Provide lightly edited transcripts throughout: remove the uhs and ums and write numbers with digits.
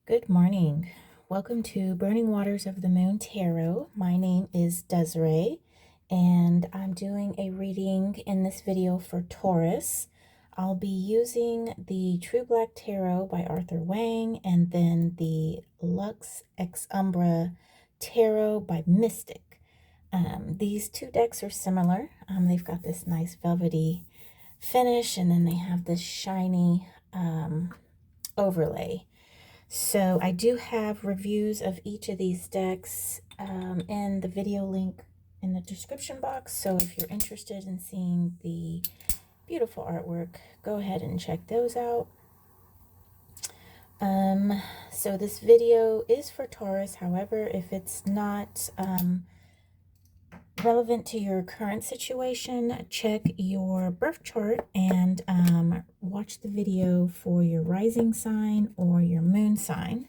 Good morning. Welcome to Burning Waters of the Moon Tarot. My name is Desiree, and I'm doing a reading in this video for Taurus. I'll be using the TrueBlack Tarot by Arthur Wang and then the Lux Ex Umbra Tarot by Mystic. These two decks are similar. They've got this nice velvety finish, and then they have this shiny overlay. So I do have reviews of each of these decks in the video link in the description box. So if you're interested in seeing the beautiful artwork, go ahead and check those out. So this video is for Taurus. However, if it's not relevant to your current situation, check your birth chart and watch the video for your rising sign or your moon sign.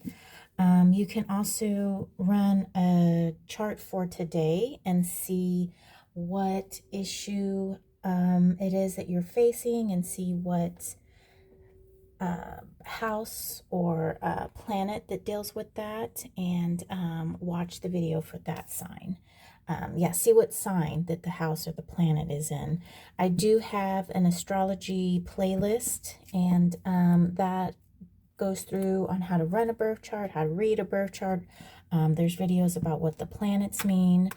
You can also run a chart for today and see what issue it is that you're facing and see what house or planet that deals with that, and watch the video for that sign. See what sign that the house or the planet is in. I do have an astrology playlist, and that goes through on how to run a birth chart, how to read a birth chart. There's videos about what the planets mean.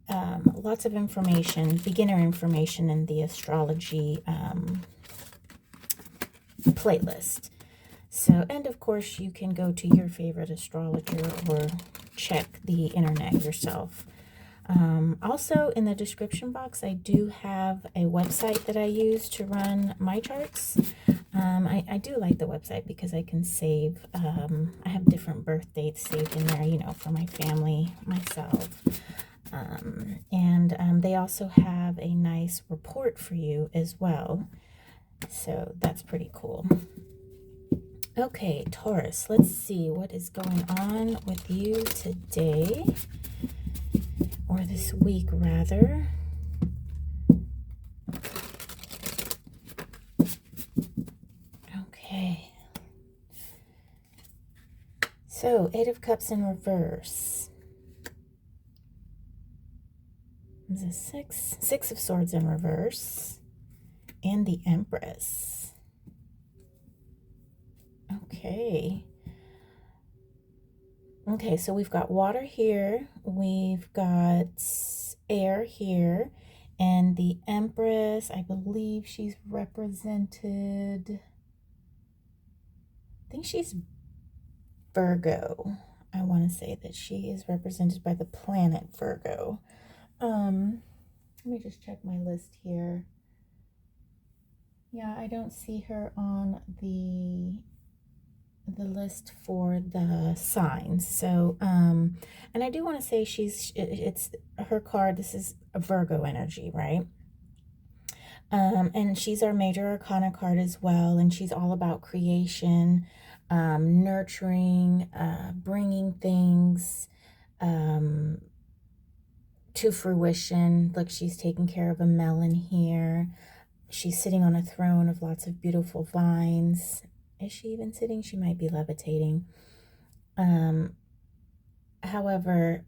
Lots of information, beginner information in the astrology playlist. So, and of course, you can go to your favorite astrologer or check the internet yourself. Also, in the description box, I do have a website that I use to run my charts. I do like the website because I can save, I have different birth dates saved in there, you know, for my family, myself. They also have a nice report for you as well. So that's pretty cool. Okay, Taurus, let's see what is going on with you today, or this week rather. Okay. So, Eight of Cups in reverse. There's a Six of Swords in reverse. And the Empress. Okay. Okay, so we've got water here. We've got air here. And the Empress, I believe she's represented, I think she's Virgo. I want to say that she is represented by the planet Virgo. Let me just check my list here. Yeah, I don't see her on the list for the signs. So, and I do want to say it's her card. This is a Virgo energy, right? And she's our major arcana card as well. And she's all about creation, nurturing, bringing things to fruition. Look, she's taking care of a melon here. She's sitting on a throne of lots of beautiful vines. Is she even sitting? She might be levitating. However,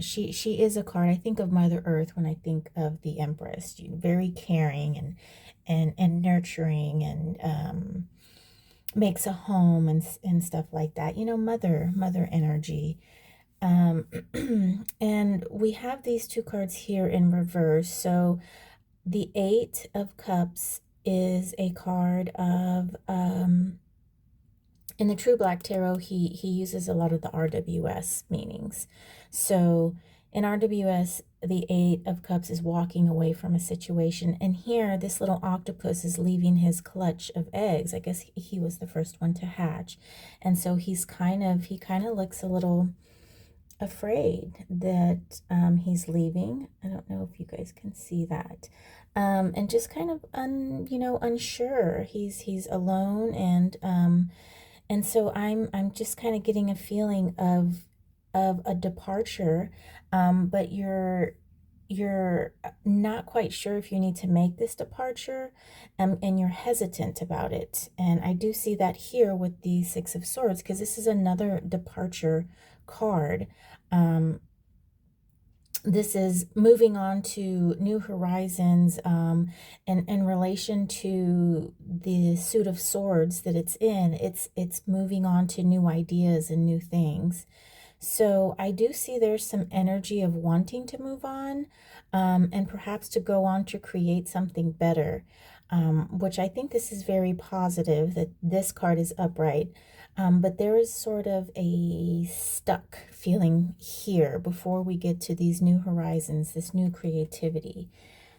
she is a card. I think of Mother Earth when I think of the Empress. Very caring and nurturing, and makes a home and stuff like that. You know, mother energy. And we have these two cards here in reverse. So the Eight of Cups is a card of, in the TrueBlack Tarot, he uses a lot of the RWS meanings. So in RWS, the Eight of Cups is walking away from a situation. And here, this little octopus is leaving his clutch of eggs. I guess he was the first one to hatch. And so he kind of looks a little afraid that he's leaving. I don't know if you guys can see that. And just kind of unsure. He's alone, and so I'm just kind of getting a feeling of a departure, but you're you're not quite sure if you need to make this departure, and you're hesitant about it. And I do see that here with the Six of Swords, because this is another departure card. This is moving on to new horizons, and in relation to the suit of swords that it's in, it's moving on to new ideas and new things. So I do see there's some energy of wanting to move on, and perhaps to go on to create something better, which I think this is very positive that this card is upright. But there is sort of a stuck feeling here before we get to these new horizons, this new creativity.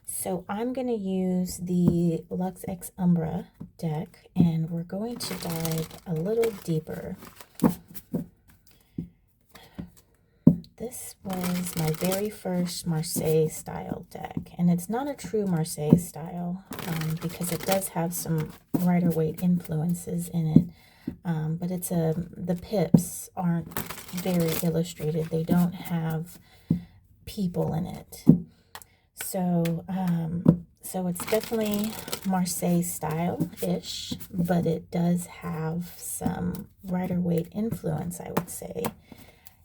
So I'm going to use the Lux Ex Umbra deck, and we're going to dive a little deeper. This was my very first Marseille style deck, and it's not a true Marseille style, because it does have some Rider-Waite influences in it. But it's the pips aren't very illustrated. They don't have people in it. So so it's definitely Marseille style-ish, but it does have some Rider-Waite influence, I would say.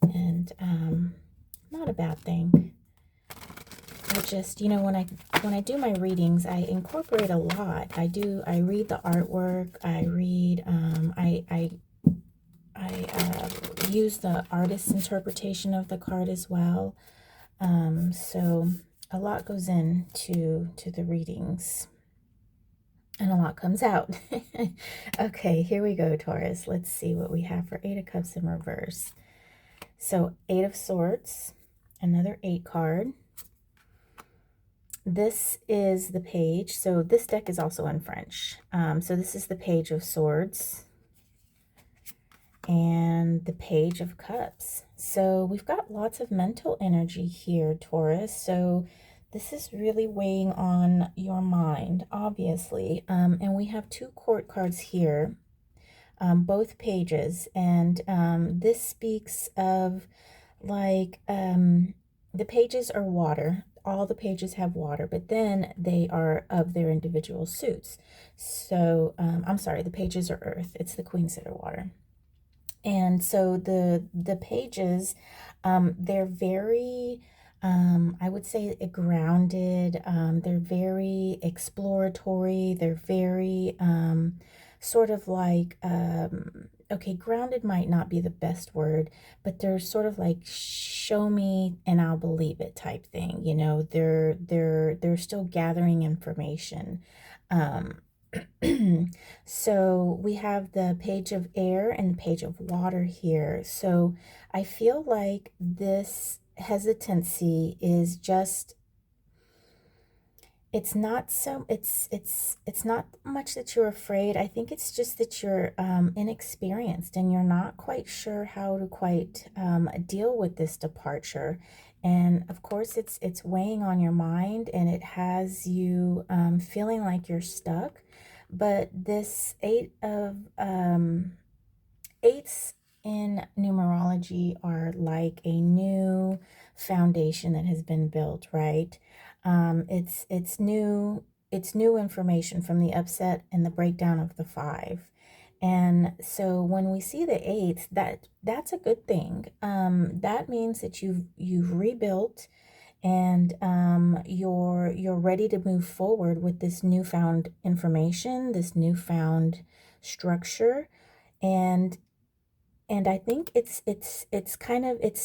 And not a bad thing. I just, when I do my readings, I incorporate a lot. I read the artwork. I read, I use the artist's interpretation of the card as well. So a lot goes into the readings, and a lot comes out. Okay, here we go, Taurus. Let's see what we have for Eight of Cups in reverse. So Eight of Swords, another 8 card. This is the page. So this deck is also in French. So this is the Page of Swords and the Page of Cups. So we've got lots of mental energy here, Taurus. So this is really weighing on your mind, obviously. And we have 2 court cards here, both pages. And this speaks of, like, the pages are water. All the pages have water, but then they are of their individual suits. So I'm sorry, the pages are earth. It's the Queen Sitter water. And so the pages, they're very, I would say, grounded. They're very exploratory. They're very sort of like, okay, grounded might not be the best word, but they're sort of like show me and I'll believe it type thing. They're still gathering information. So we have the Page of Air and the Page of Water here. So I feel like this hesitancy is just, it's not much that you're afraid. I think it's just that you're inexperienced, and you're not quite sure how to quite deal with this departure. And of course it's weighing on your mind, and it has you feeling like you're stuck. But this eights in numerology are like a new foundation that has been built, right? It's new information from the upset and the breakdown of the 5. And so when we see the 8, that's a good thing. That means that you've rebuilt, and you're ready to move forward with this newfound information, this newfound structure. And I think it's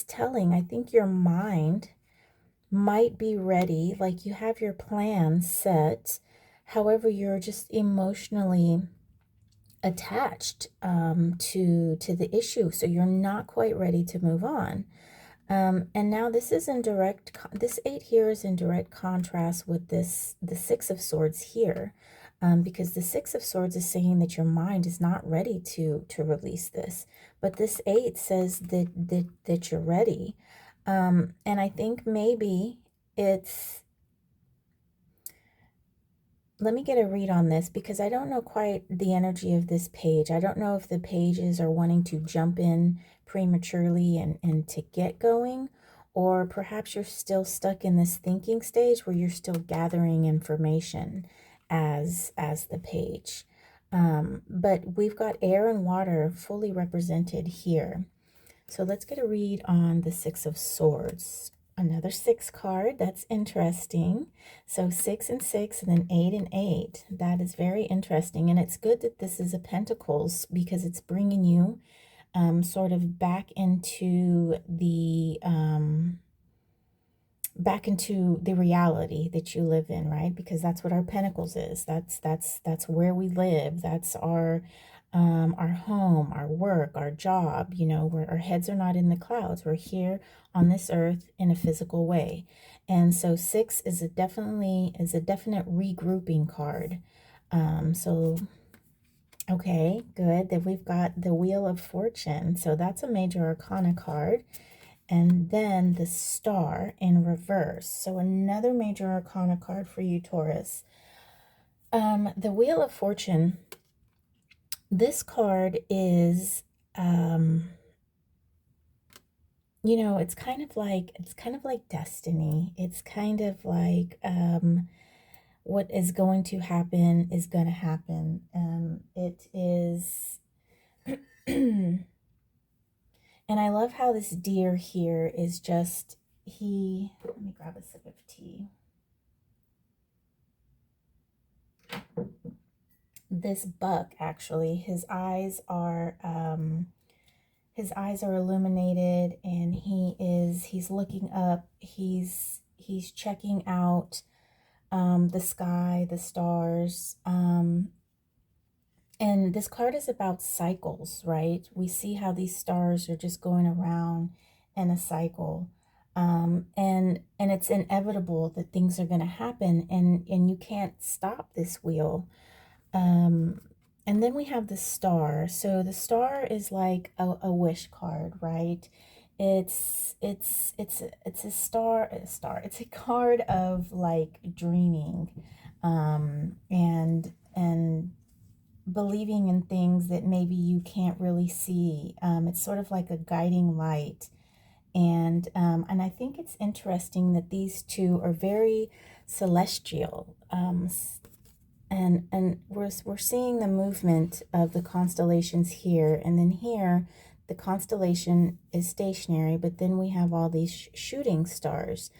telling. I think your mind might be ready, like you have your plan set. However, you're just emotionally attached to the issue, so you're not quite ready to move on. And now this is in direct, this 8 here is in direct contrast with the 6 of Swords here, because the 6 of Swords is saying that your mind is not ready to release this, but this 8 says that you're ready. And I think maybe it's, let me get a read on this, because I don't know quite the energy of this page. I don't know if the pages are wanting to jump in prematurely and to get going, or perhaps you're still stuck in this thinking stage where you're still gathering information as the page. But we've got air and water fully represented here. So let's get a read on the Six of Swords. Another 6 card. That's interesting. So 6 and 6, and then 8 and 8. That is very interesting. And it's good that this is a Pentacles, because it's bringing you sort of back into the reality that you live in, right? Because that's what our Pentacles is. That's where we live. That's our home, our work, our job, you know, where our heads are not in the clouds. We're here on this earth in a physical way. And so 6 is a definite regrouping card. So okay, good. Then we've got the Wheel of Fortune. So that's a major arcana card. And then the Star in reverse. So another major arcana card for you, Taurus. The Wheel of Fortune, this card is, you know, it's kind of like destiny. It's kind of like, what is going to happen is going to happen. It is, and I love how this deer here is just, let me grab a sip of tea. This buck, actually, his eyes are illuminated, and he's looking up, he's checking out the sky, the stars, and this card is about cycles, right? We see how these stars are just going around in a cycle, and it's inevitable that things are going to happen, and you can't stop this wheel. And then we have the Star. So the Star is like a wish card, right? It's a star. It's a card of like dreaming, and believing in things that maybe you can't really see. It's sort of like a guiding light. And I think it's interesting that these two are very celestial. And we're seeing the movement of the constellations here, and then here the constellation is stationary, but then we have all these shooting stars.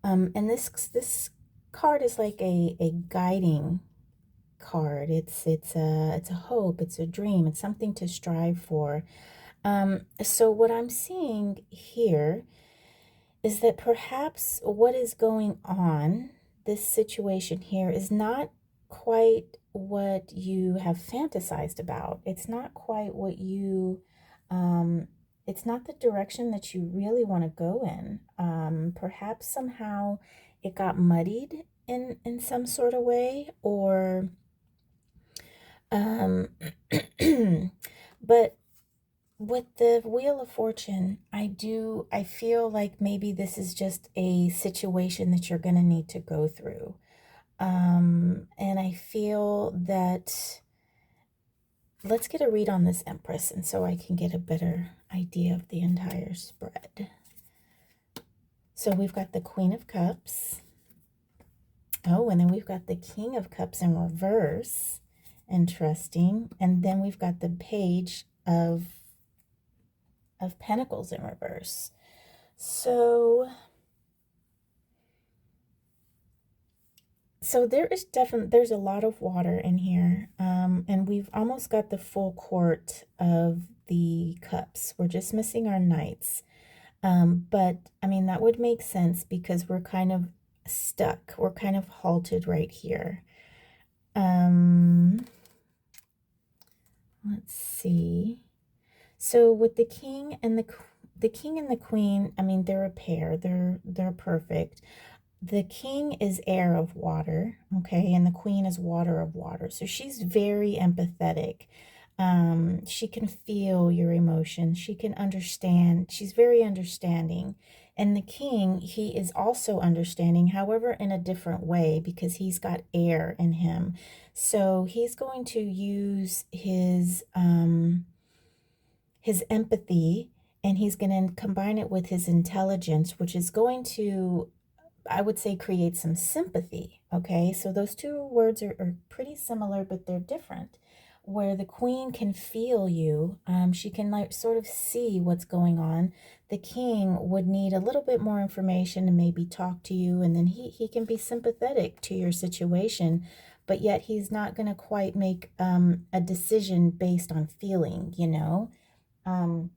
And this card is like a guiding card. It's a hope, it's a dream, it's something to strive for. So what I'm seeing here is that perhaps what is going on, this situation here, is not quite what you have fantasized about. It's not quite what you, it's not the direction that you really want to go in. Perhaps somehow it got muddied in some sort of way, or, but with the Wheel of Fortune, I feel like maybe this is just a situation that you're going to need to go through. And I feel that, let's get a read on this Empress, and so I can get a better idea of the entire spread. So we've got the Queen of Cups. Oh, and then we've got the King of Cups in reverse. Interesting. And then we've got the Page of Pentacles in reverse. So there's a lot of water in here, and we've almost got the full court of the cups. We're just missing our knights, but I mean, that would make sense because we're kind of stuck. We're kind of halted right here. Let's see. So with the king and the queen, I mean, they're a pair. They're perfect. The king is air of water, okay, and the queen is water of water. So she's very empathetic. She can feel your emotions. She can understand. She's very understanding. And the king, he is also understanding, however, in a different way, because he's got air in him. So he's going to use his empathy and he's going to combine it with his intelligence, which is going to, I would say, create some sympathy. Okay, so those two words are pretty similar, but they're different. Where the queen can feel you, she can like sort of see what's going on. The king would need a little bit more information and maybe talk to you, and then he can be sympathetic to your situation, but yet he's not going to quite make a decision based on feeling, you know. Um,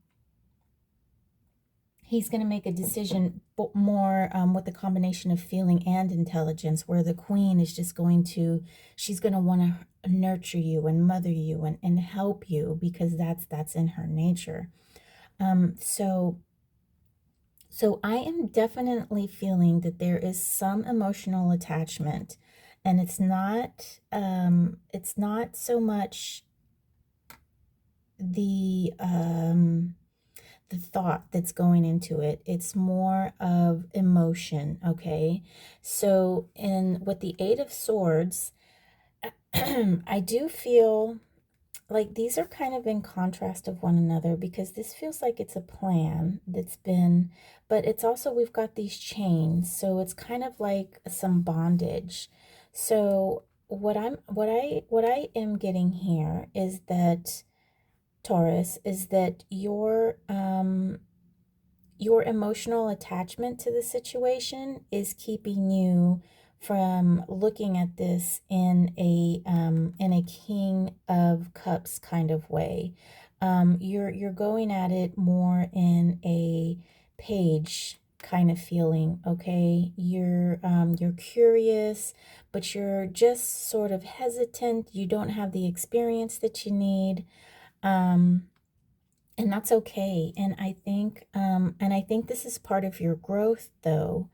he's going to make a decision more with the combination of feeling and intelligence, where the queen is just going to, she's going to want to nurture you and mother you and help you, because that's in her nature. So I am definitely feeling that there is some emotional attachment, and it's not so much the thought that's going into it. It's more of emotion. Okay, so in with the Eight of Swords, I do feel like these are kind of in contrast of one another, because this feels like it's a plan that's been, but it's also, we've got these chains, so it's kind of like some bondage. So what I am getting here is that, Taurus, is that your emotional attachment to the situation is keeping you from looking at this in a King of Cups kind of way. You're going at it more in a page kind of feeling. Okay, you're curious, but you're just sort of hesitant. You don't have the experience that you need. Um, and that's okay. And I think this is part of your growth, though.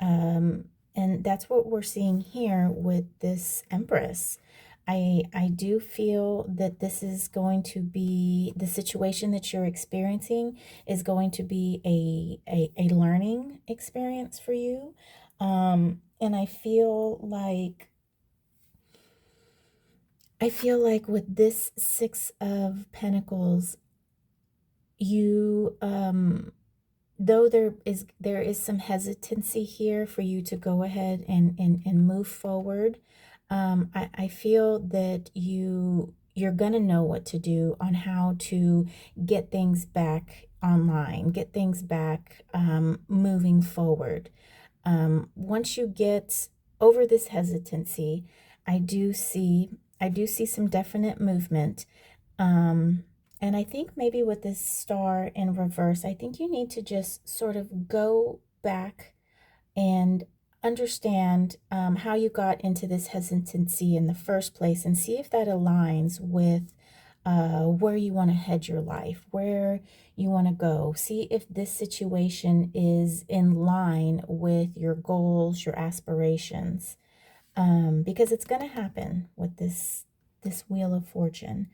Um, and that's what we're seeing here with this Empress. I do feel that this is going to be, the situation that you're experiencing is going to be a learning experience for you. And I feel like with this Six of Pentacles, you though there is some hesitancy here for you to go ahead and move forward, I feel that you're gonna know what to do on how to get things back online, get things back moving forward. Once you get over this hesitancy, I do see some definite movement. And I think maybe with this star in reverse, I think you need to just sort of go back and understand how you got into this hesitancy in the first place, and see if that aligns with where you want to head your life, where you want to go. See if this situation is in line with your goals, your aspirations, because it's going to happen with this Wheel of Fortune.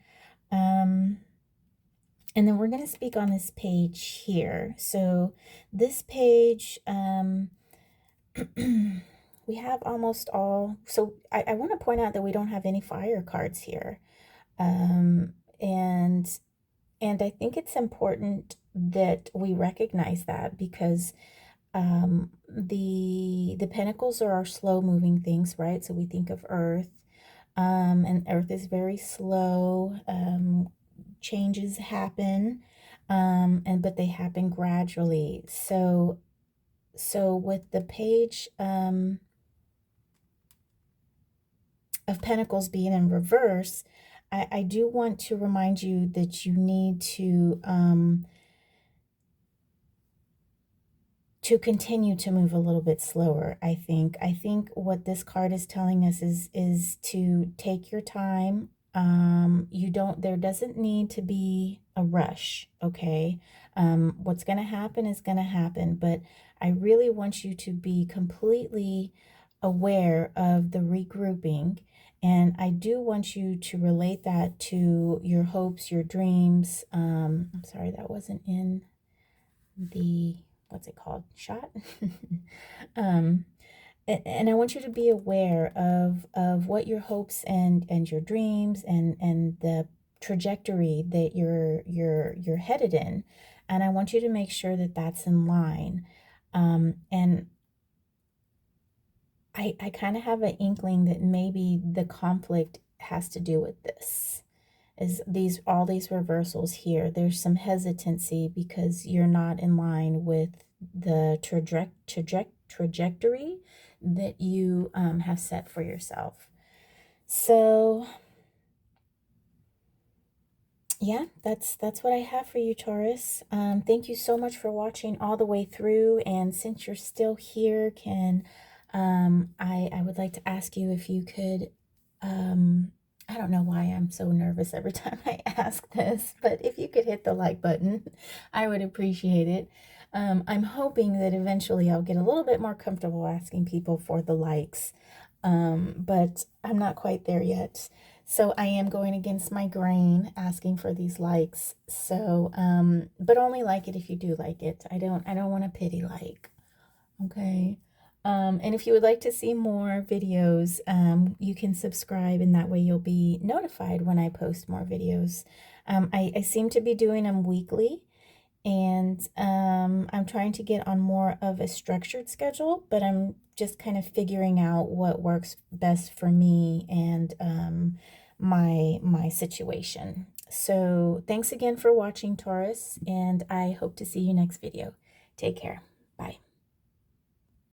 And then we're going to speak on this page here. So this page, we have almost all. So I want to point out that we don't have any fire cards here. And I think it's important that we recognize that, because the pentacles are our slow moving things, right? So we think of Earth, and Earth is very slow. Changes happen, but they happen gradually. So with the page of Pentacles being in reverse, I do want to remind you that you need to continue to move a little bit slower. I think what this card is telling us is to take your time. There doesn't need to be a rush. Okay. What's going to happen is going to happen, but I really want you to be completely aware of the regrouping, and I do want you to relate that to your hopes, your dreams. I'm sorry, that wasn't in the, what's it called, shot. um and I want you to be aware of what your hopes and your dreams and the trajectory that you're headed in. And I want you to make sure that that's in line. And I kind of have an inkling that maybe the conflict has to do with this. Is all these reversals here, there's some hesitancy because you're not in line with the trajectory that you have set for yourself. So yeah, that's what I have for you, Taurus. Thank you so much for watching all the way through. And since you're still here, I would like to ask you if you could, I don't know why I'm so nervous every time I ask this, but if you could hit the like button, I would appreciate it. I'm hoping that eventually I'll get a little bit more comfortable asking people for the likes, but I'm not quite there yet. So I am going against my grain asking for these likes. So, but only like it if you do like it. I don't want a pity like. Okay. And if you would like to see more videos, you can subscribe, and that way you'll be notified when I post more videos. I seem to be doing them weekly, and I'm trying to get on more of a structured schedule, but I'm just kind of figuring out what works best for me and my situation. So thanks again for watching, Taurus, and I hope to see you next video. Take care. Bye.